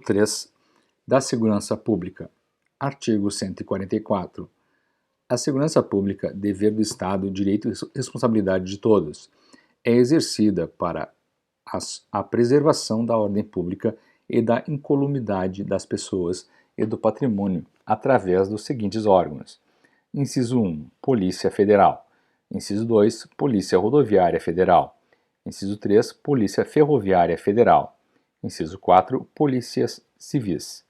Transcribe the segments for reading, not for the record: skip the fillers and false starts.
3 da Segurança Pública. Artigo 144. A segurança pública, dever do Estado, direito e responsabilidade de todos, é exercida para a preservação da ordem pública e da incolumidade das pessoas e do patrimônio através dos seguintes órgãos. Inciso 1. Polícia Federal. Inciso 2. Polícia Rodoviária Federal. Inciso 3. Polícia Ferroviária Federal. Inciso 4. Polícias Civis.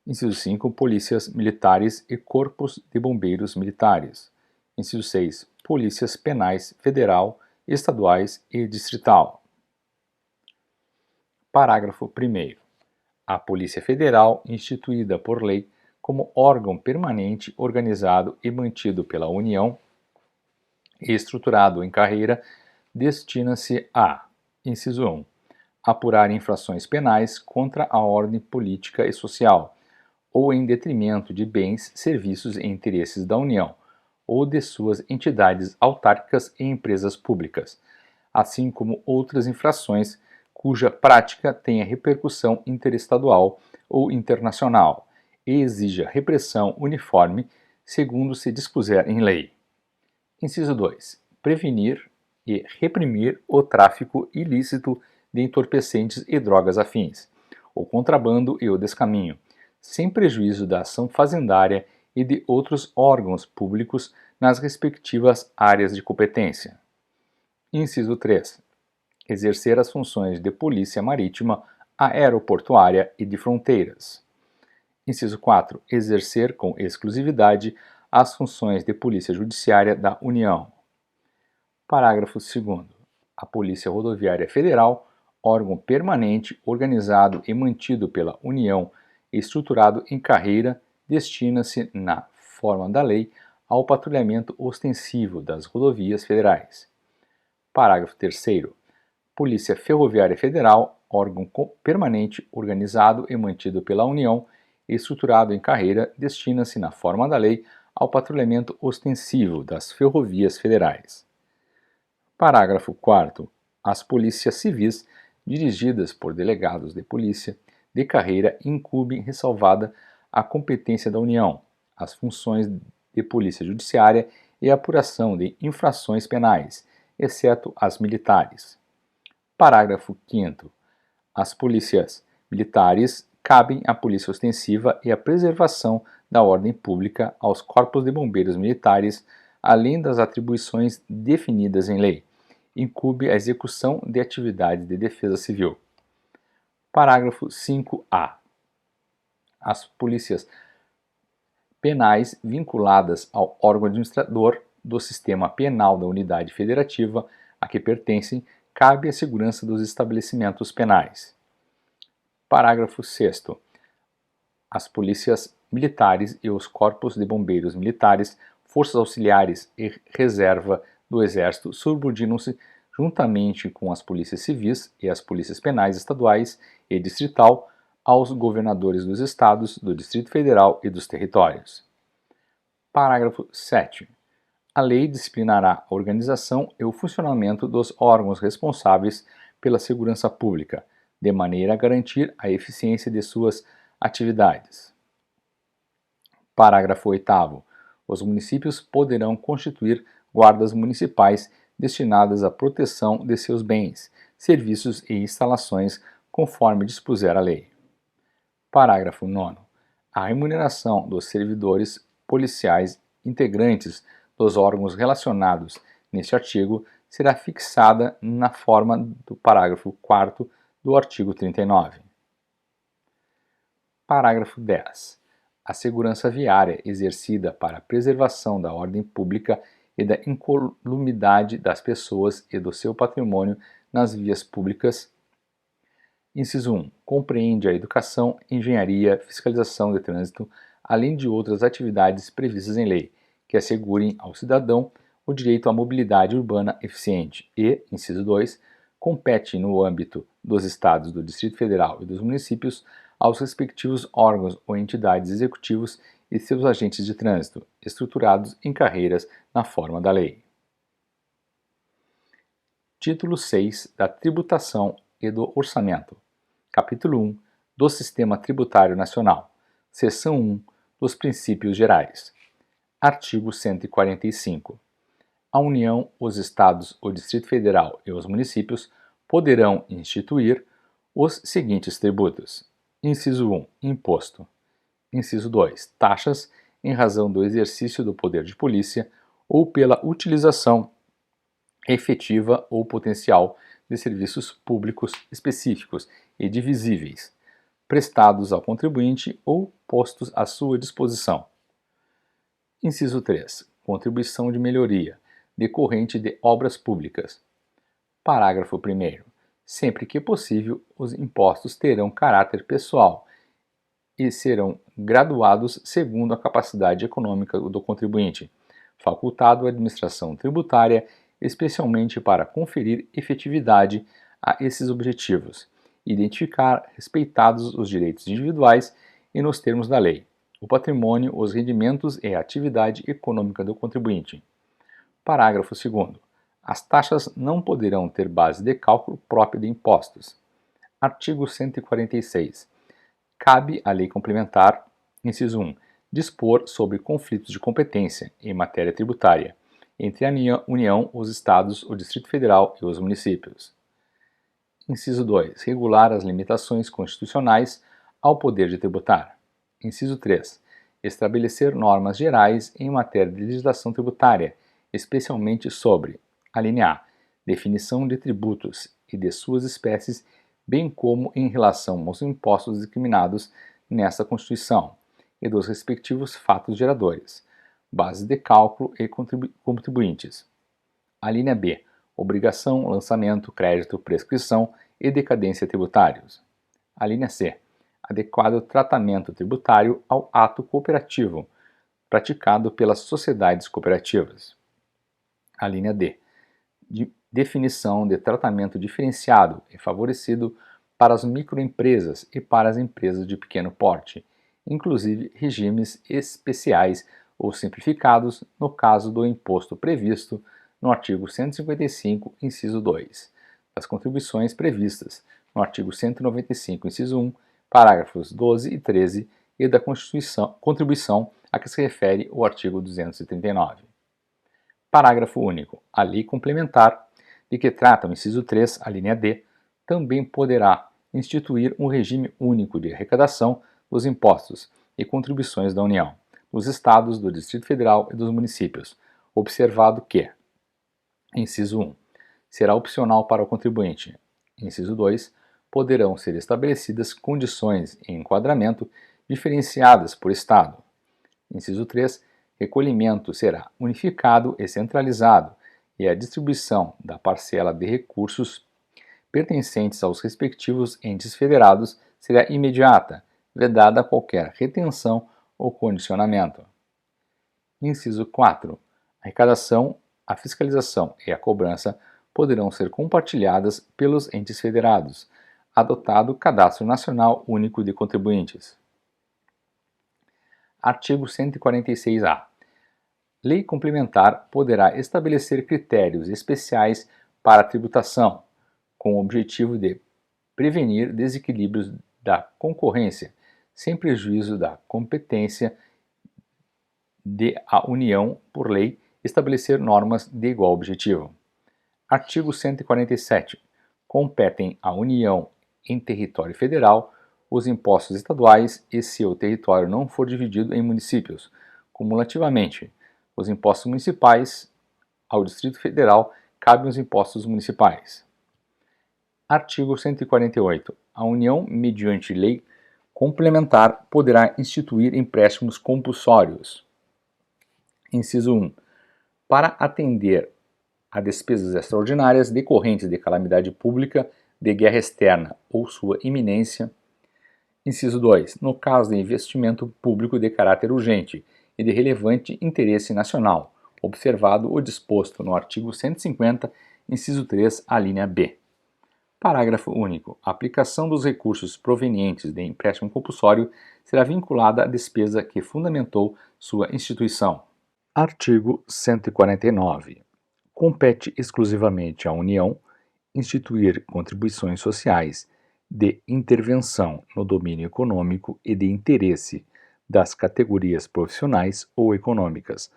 Inciso 5. Polícias Militares e Corpos de Bombeiros Militares. Inciso 6. Polícias Penais Federal, Estaduais e Distrital. Parágrafo 1º. A Polícia Federal, instituída por lei como órgão permanente organizado e mantido pela União e estruturado em carreira, destina-se a: inciso 1. Apurar infrações penais contra a ordem política e social, ou em detrimento de bens, serviços e interesses da União, ou de suas entidades autárquicas e empresas públicas, assim como outras infrações cuja prática tenha repercussão interestadual ou internacional e exija repressão uniforme, segundo se dispuser em lei. Inciso 2. Prevenir e reprimir o tráfico ilícito de entorpecentes e drogas afins, o contrabando e o descaminho, sem prejuízo da ação fazendária e de outros órgãos públicos nas respectivas áreas de competência. Inciso 3. Exercer as funções de polícia marítima, aeroportuária e de fronteiras. Inciso 4. Exercer com exclusividade as funções de polícia judiciária da União. Parágrafo 2º. A Polícia Rodoviária Federal, órgão permanente, organizado e mantido pela União e estruturado em carreira, destina-se, na forma da lei, ao patrulhamento ostensivo das rodovias federais. Parágrafo 3º. Polícia Ferroviária Federal, órgão permanente, organizado e mantido pela União e estruturado em carreira, destina-se, na forma da lei, ao patrulhamento ostensivo das ferrovias federais. Parágrafo 4º. As polícias civis, dirigidas por delegados de polícia de carreira, incumbem, ressalvada a competência da União, as funções de polícia judiciária e a apuração de infrações penais, exceto as militares. Parágrafo 5º. As polícias militares cabem à polícia ostensiva e à preservação da ordem pública aos corpos de bombeiros militares, além das atribuições definidas em lei. Incumbe a execução de atividades de defesa civil. Parágrafo 5A. As polícias penais vinculadas ao órgão administrador do sistema penal da unidade federativa a que pertencem, cabe a segurança dos estabelecimentos penais. Parágrafo 6º. As polícias militares e os corpos de bombeiros militares, forças auxiliares e reserva do Exército subordinam-se, juntamente com as polícias civis e as polícias penais estaduais e distrital, aos governadores dos estados, do Distrito Federal e dos territórios. Parágrafo 7º. A lei disciplinará a organização e o funcionamento dos órgãos responsáveis pela segurança pública, de maneira a garantir a eficiência de suas atividades. Parágrafo 8º. Os municípios poderão constituir guardas municipais destinadas à proteção de seus bens, serviços e instalações, conforme dispuser a lei. Parágrafo 9º. A remuneração dos servidores policiais integrantes dos órgãos relacionados neste artigo será fixada na forma do parágrafo 4º do artigo 39. Parágrafo 10. A segurança viária exercida para a preservação da ordem pública e da incolumidade das pessoas e do seu patrimônio nas vias públicas. Inciso 1. Compreende a educação, engenharia, fiscalização de trânsito, além de outras atividades previstas em lei, que assegurem ao cidadão o direito à mobilidade urbana eficiente e, inciso 2, compete no âmbito dos Estados, do Distrito Federal e dos municípios aos respectivos órgãos ou entidades executivos e seus agentes de trânsito, estruturados em carreiras na forma da lei. Título 6 da Tributação e do Orçamento. Capítulo 1 do Sistema Tributário Nacional. Seção 1 dos Princípios Gerais. Artigo 145. A União, os Estados, o Distrito Federal e os municípios poderão instituir os seguintes tributos. Inciso 1. Imposto. Inciso 2. Taxas em razão do exercício do poder de polícia ou pela utilização efetiva ou potencial de serviços públicos específicos e divisíveis, prestados ao contribuinte ou postos à sua disposição. Inciso 3. Contribuição de melhoria, decorrente de obras públicas. Parágrafo 1º. Sempre que possível, os impostos terão caráter pessoal e serão graduados segundo a capacidade econômica do contribuinte, facultado à administração tributária especialmente para conferir efetividade a esses objetivos, identificar, respeitados os direitos individuais e nos termos da lei, o patrimônio, os rendimentos e a atividade econômica do contribuinte. Parágrafo 2º. As taxas não poderão ter base de cálculo própria de impostos. Artigo 146. Cabe à lei complementar, inciso 1, dispor sobre conflitos de competência em matéria tributária entre a União, os Estados, o Distrito Federal e os municípios. Inciso 2. Regular as limitações constitucionais ao poder de tributar. Inciso 3. Estabelecer normas gerais em matéria de legislação tributária, especialmente sobre: alínea A. Definição de tributos e de suas espécies, bem como em relação aos impostos discriminados nesta Constituição e dos respectivos fatos geradores, bases de cálculo e contribuintes. Alínea B. Obrigação, lançamento, crédito, prescrição e decadência tributários. Alínea C. Adequado tratamento tributário ao ato cooperativo praticado pelas sociedades cooperativas. Alínea D. Definição de tratamento diferenciado e favorecido para as microempresas e para as empresas de pequeno porte, inclusive regimes especiais ou simplificados no caso do imposto previsto no artigo 155, inciso 2, das contribuições previstas no artigo 195, inciso 1, parágrafos 12 e 13 e da contribuição a que se refere o artigo 239. Parágrafo único. A lei complementar, de que trata o inciso 3, a linha D, também poderá instituir um regime único de arrecadação dos impostos e contribuições da União, dos Estados, do Distrito Federal e dos municípios, observado que: inciso 1. Será opcional para o contribuinte. Inciso 2. Poderão ser estabelecidas condições e enquadramento diferenciadas por Estado. Inciso 3. Recolhimento será unificado e centralizado e a distribuição da parcela de recursos pertencentes aos respectivos entes federados será imediata, vedada qualquer retenção ou condicionamento. Inciso 4. A arrecadação, a fiscalização e a cobrança poderão ser compartilhadas pelos entes federados, adotado o Cadastro Nacional Único de Contribuintes. Artigo 146-A. Lei complementar poderá estabelecer critérios especiais para a tributação, com o objetivo de prevenir desequilíbrios da concorrência, sem prejuízo da competência de a União, por lei, estabelecer normas de igual objetivo. Artigo 147. Competem à União, em território federal, os impostos estaduais e, se o território não for dividido em municípios, cumulativamente, os impostos municipais. Ao Distrito Federal cabem os impostos municipais. Artigo 148. A União, mediante lei complementar, poderá instituir empréstimos compulsórios. Inciso 1. Para atender a despesas extraordinárias decorrentes de calamidade pública, de guerra externa ou sua iminência. Inciso 2. No caso de investimento público de caráter urgente e de relevante interesse nacional, observado o disposto no artigo 150, inciso 3, a linha B. Parágrafo único. A aplicação dos recursos provenientes de empréstimo compulsório será vinculada à despesa que fundamentou sua instituição. Artigo 149. Compete exclusivamente à União instituir contribuições sociais de intervenção no domínio econômico e de interesse das categorias profissionais ou econômicas,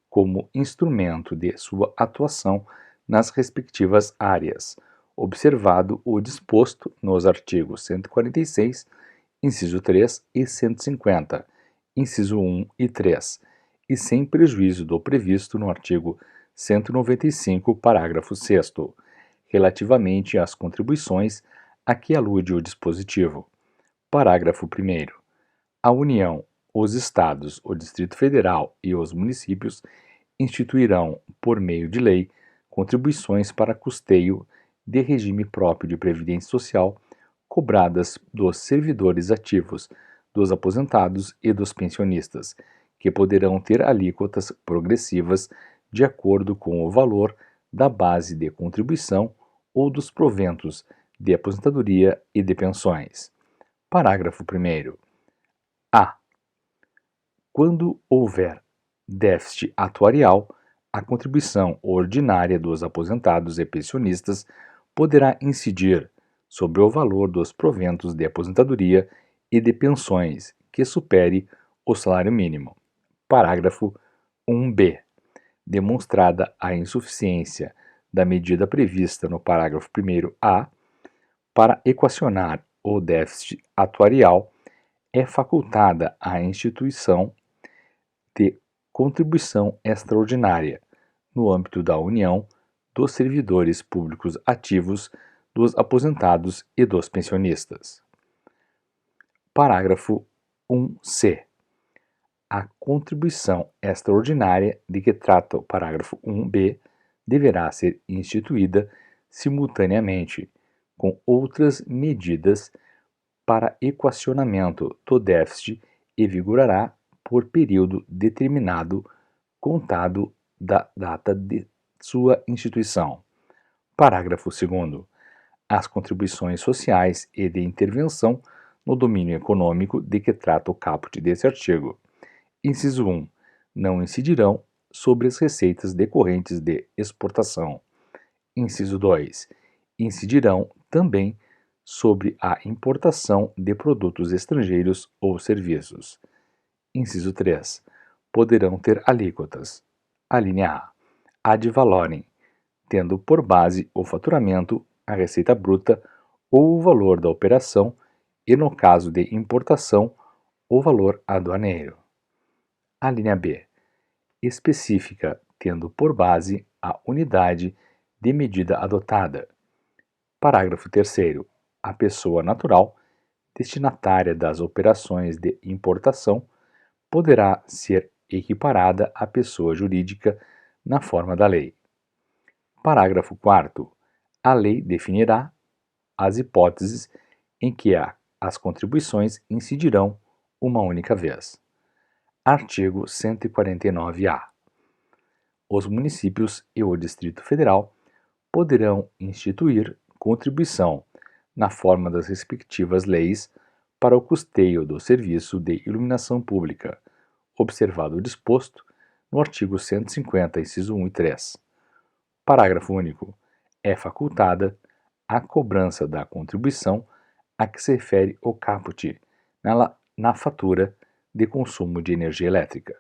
como instrumento de sua atuação nas respectivas áreas, observado o disposto nos artigos 146, inciso 3 e 150, inciso 1 e 3, e sem prejuízo do previsto no artigo 195, parágrafo 6º, relativamente às contribuições a que alude o dispositivo. Parágrafo 1º. A União, os Estados, o Distrito Federal e os municípios instituirão, por meio de lei, contribuições para custeio de regime próprio de previdência social cobradas dos servidores ativos, dos aposentados e dos pensionistas, que poderão ter alíquotas progressivas de acordo com o valor da base de contribuição ou dos proventos de aposentadoria e de pensões. Parágrafo 1º. A. Quando houver déficit atuarial, a contribuição ordinária dos aposentados e pensionistas poderá incidir sobre o valor dos proventos de aposentadoria e de pensões que supere o salário mínimo. Parágrafo 1b. Demonstrada a insuficiência da medida prevista no parágrafo 1º-A, para equacionar o déficit atuarial, é facultada à instituição de contribuição extraordinária, no âmbito da União, dos servidores públicos ativos, dos aposentados e dos pensionistas. Parágrafo 1c. A contribuição extraordinária de que trata o parágrafo 1b deverá ser instituída simultaneamente com outras medidas para equacionamento do déficit e vigorará por período determinado contado da data de sua instituição. Parágrafo 2º. As contribuições sociais e de intervenção no domínio econômico de que trata o caput desse artigo. Inciso 1. Não incidirão sobre as receitas decorrentes de exportação. Inciso 2. Incidirão também sobre a importação de produtos estrangeiros ou serviços. Inciso 3. Poderão ter alíquotas. Alínea A. Ad valorem, tendo por base o faturamento, a receita bruta ou o valor da operação e, no caso de importação, o valor aduaneiro. Alínea B. Específica, tendo por base a unidade de medida adotada. Parágrafo 3º. A pessoa natural, destinatária das operações de importação, poderá ser equiparada à pessoa jurídica na forma da lei. Parágrafo 4º. A lei definirá as hipóteses em que as contribuições incidirão uma única vez. Artigo 149-A. Os municípios e o Distrito Federal poderão instituir contribuição na forma das respectivas leis para o custeio do serviço de iluminação pública, observado o disposto no artigo 150, inciso 1 e 3. Parágrafo único. É facultada a cobrança da contribuição a que se refere o caput na fatura de consumo de energia elétrica.